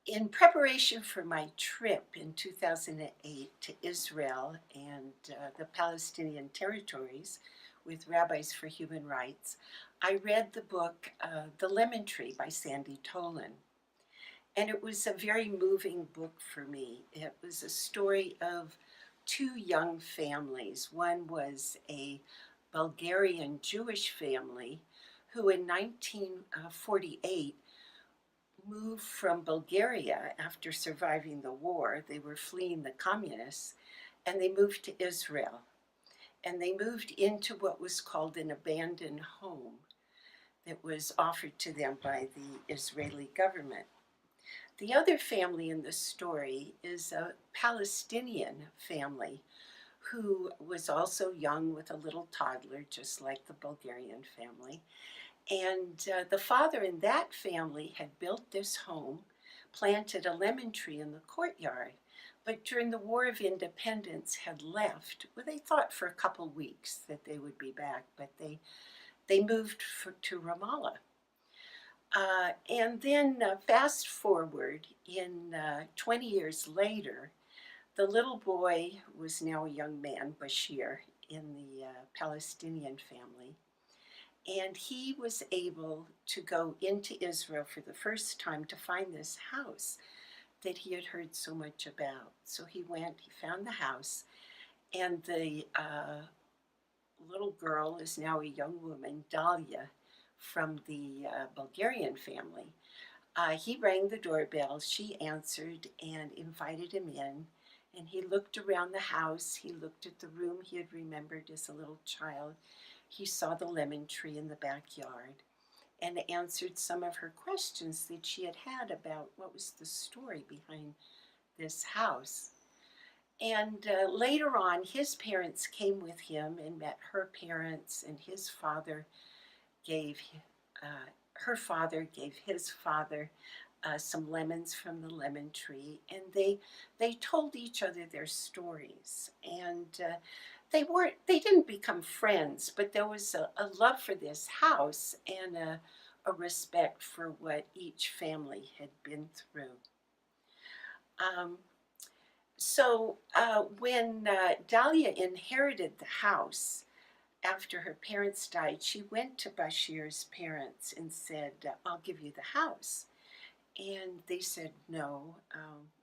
In preparation for my trip in 2008 to Israel and the Palestinian territories with Rabbis for Human Rights, I read the book The Lemon Tree by Sandy Tolan. And it was a very moving book for me. It was a story of two young families. One was a Bulgarian Jewish family who in 1948 moved from Bulgaria after surviving the war. They were fleeing the communists, and they moved to Israel. And they moved into what was called an abandoned home that was offered to them by the Israeli government. The other family in the story is a Palestinian family who was also young with a little toddler, just like the Bulgarian family. And the father in that family had built this home, planted a lemon tree in the courtyard, but during the War of Independence had left. Well, they thought for a couple weeks that they would be back, but they moved to Ramallah. And then fast forward in 20 years later, the little boy was now a young man, Bashir, in the Palestinian family. And he was able to go into Israel for the first time to find this house that he had heard so much about. So he went, he found the house, and the little girl is now a young woman, Dalia, from the Bulgarian family. He rang the doorbell, she answered and invited him in. And he looked around the house, he looked at the room he had remembered as a little child. He saw the lemon tree in the backyard and answered some of her questions that she had had about what was the story behind this house. And later on, his parents came with him and met her parents, and his father gave, her father gave his father some lemons from the lemon tree, and they told each other their stories. And they didn't become friends, but there was a love for this house and a respect for what each family had been through. Um, so when Dahlia inherited the house after her parents died, she went to Bashir's parents and said, I'll give you the house. And they said, no,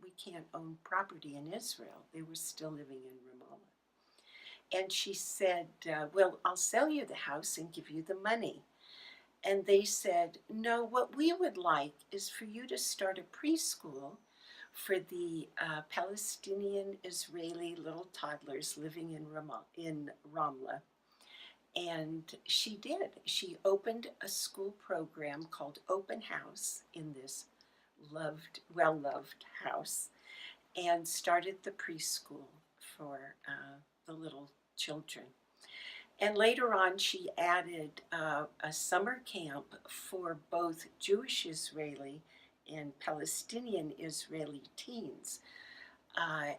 we can't own property in Israel. They were still living in Ramallah. And she said, well, I'll sell you the house and give you the money. And they said, no, what we would like is for you to start a preschool for the Palestinian Israeli little toddlers living in Ramla. And she did. She opened a school program called Open House in this well-loved house and started the preschool for the little children. And later on, she added a summer camp for both Jewish Israeli and Palestinian Israeli teens.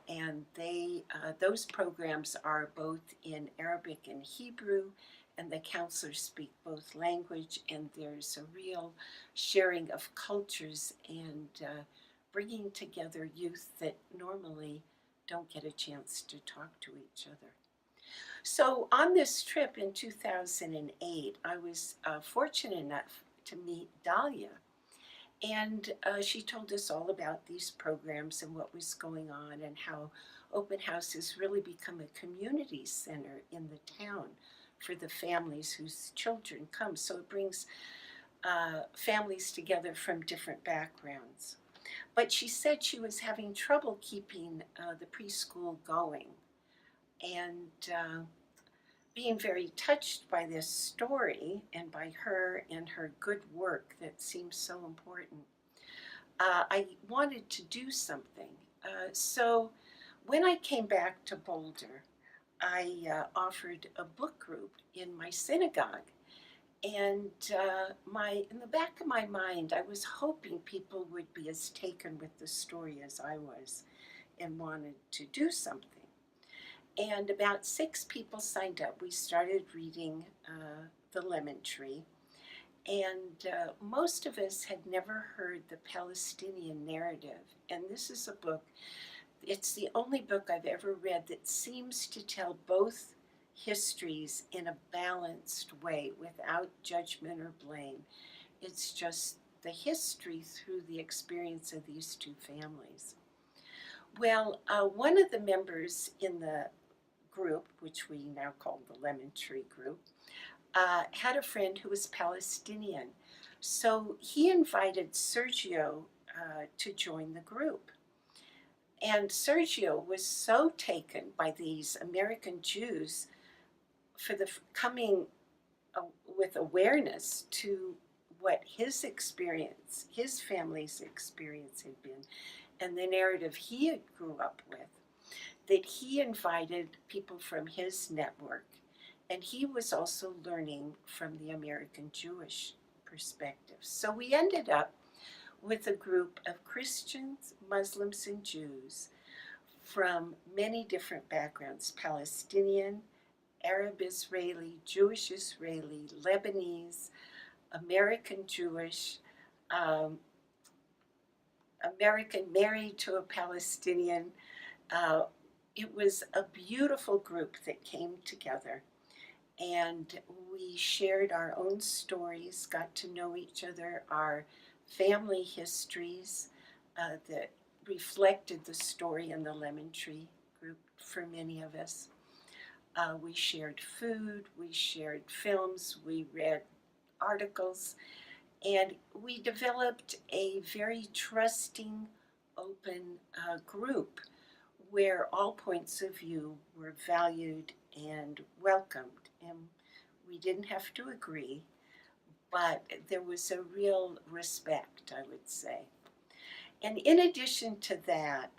And those programs are both in Arabic and Hebrew, and the counselors speak both language, and there's a real sharing of cultures and bringing together youth that normally don't get a chance to talk to each other. So on this trip in 2008, I was fortunate enough to meet Dahlia. And she told us all about these programs and what was going on and how Open House has really become a community center in the town for the families whose children come. So it brings families together from different backgrounds. But she said she was having trouble keeping the preschool going. And being very touched by this story and by her and her good work that seems so important, I wanted to do something. So when I came back to Boulder, I offered a book group in my synagogue. And in the back of my mind, I was hoping people would be as taken with the story as I was and wanted to do something. And about 6 people signed up. We started reading The Lemon Tree. And most of us had never heard the Palestinian narrative. And this is a book, it's the only book I've ever read that seems to tell both histories in a balanced way without judgment or blame. It's just the history through the experience of these two families. Well, one of the members in the group, which we now call the Lemon Tree Group, had a friend who was Palestinian. So he invited Sergio to join the group. And Sergio was so taken by these American Jews for the coming with awareness to what his experience, his family's experience had been, and the narrative he had grew up with, that he invited people from his network. And he was also learning from the American Jewish perspective. So we ended up with a group of Christians, Muslims, and Jews from many different backgrounds: Palestinian, Arab Israeli, Jewish Israeli, Lebanese, American Jewish, American married to a Palestinian. It was a beautiful group that came together, and we shared our own stories, got to know each other, our family histories that reflected the story in the Lemon Tree Group for many of us. We shared food, we shared films, we read articles, and we developed a very trusting, open group where all points of view were valued and welcomed. And we didn't have to agree, but there was a real respect, I would say. And in addition to that,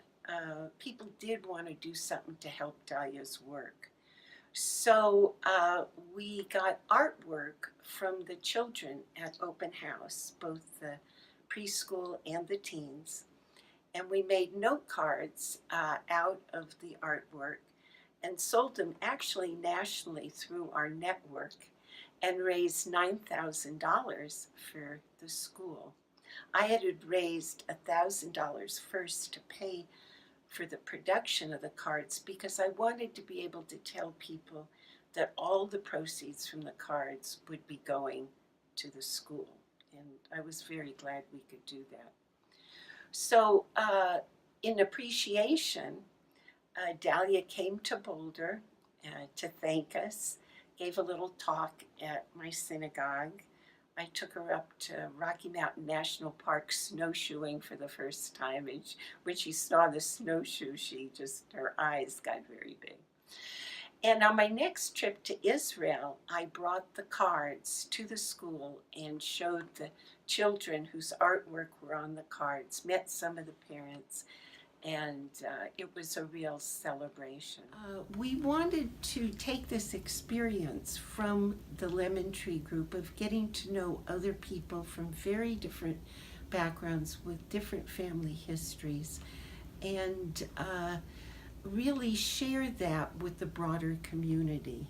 people did want to do something to help Dahlia's work. So we got artwork from the children at Open House, both the preschool and the teens. And we made note cards out of the artwork and sold them actually nationally through our network and raised $9,000 for the school. I had raised $1,000 first to pay for the production of the cards because I wanted to be able to tell people that all the proceeds from the cards would be going to the school. And I was very glad we could do that. So in appreciation, Dahlia came to Boulder to thank us, gave a little talk at my synagogue. I took her up to Rocky Mountain National Park snowshoeing for the first time, and when she saw the snowshoe, her eyes got very big. And on my next trip to Israel, I brought the cards to the school and showed the children whose artwork were on the cards, met some of the parents, and it was a real celebration. We wanted to take this experience from the Lemon Tree Group of getting to know other people from very different backgrounds with different family histories, and really share that with the broader community.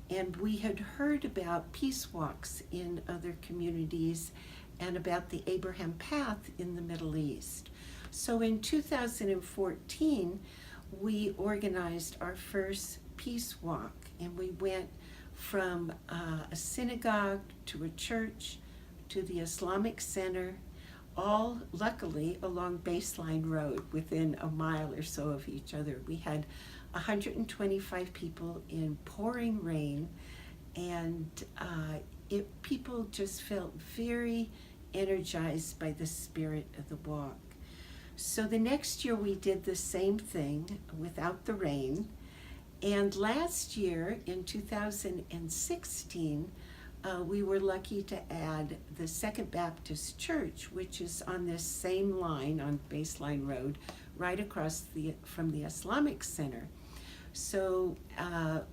And we had heard about peace walks in other communities and about the Abraham Path in the Middle East. So in 2014, we organized our first peace walk, and we went from a synagogue to a church to the Islamic Center, all luckily along Baseline Road within a mile or so of each other. We had 125 people in pouring rain, and people just felt very energized by the spirit of the walk. So the next year we did the same thing without the rain, and last year in 2016 we were lucky to add the Second Baptist Church, which is on this same line on Baseline Road, right across from the Islamic Center. So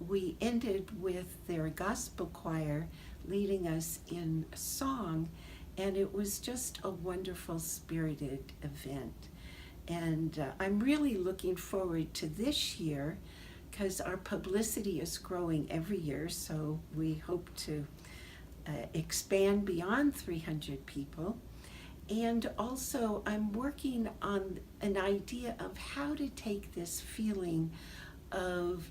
we ended with their gospel choir leading us in song, and it was just a wonderful, spirited event. And I'm really looking forward to this year because our publicity is growing every year, so we hope to expand beyond 300 people. And also, I'm working on an idea of how to take this feeling of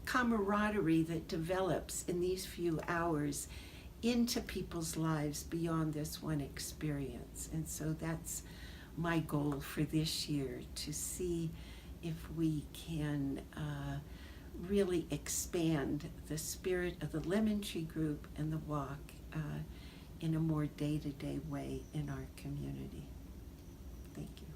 camaraderie that develops in these few hours into people's lives beyond this one experience. And so that's my goal for this year, to see if we can really expand the spirit of the Lemon Tree Group and the walk in a more day-to-day way in our community. Thank you.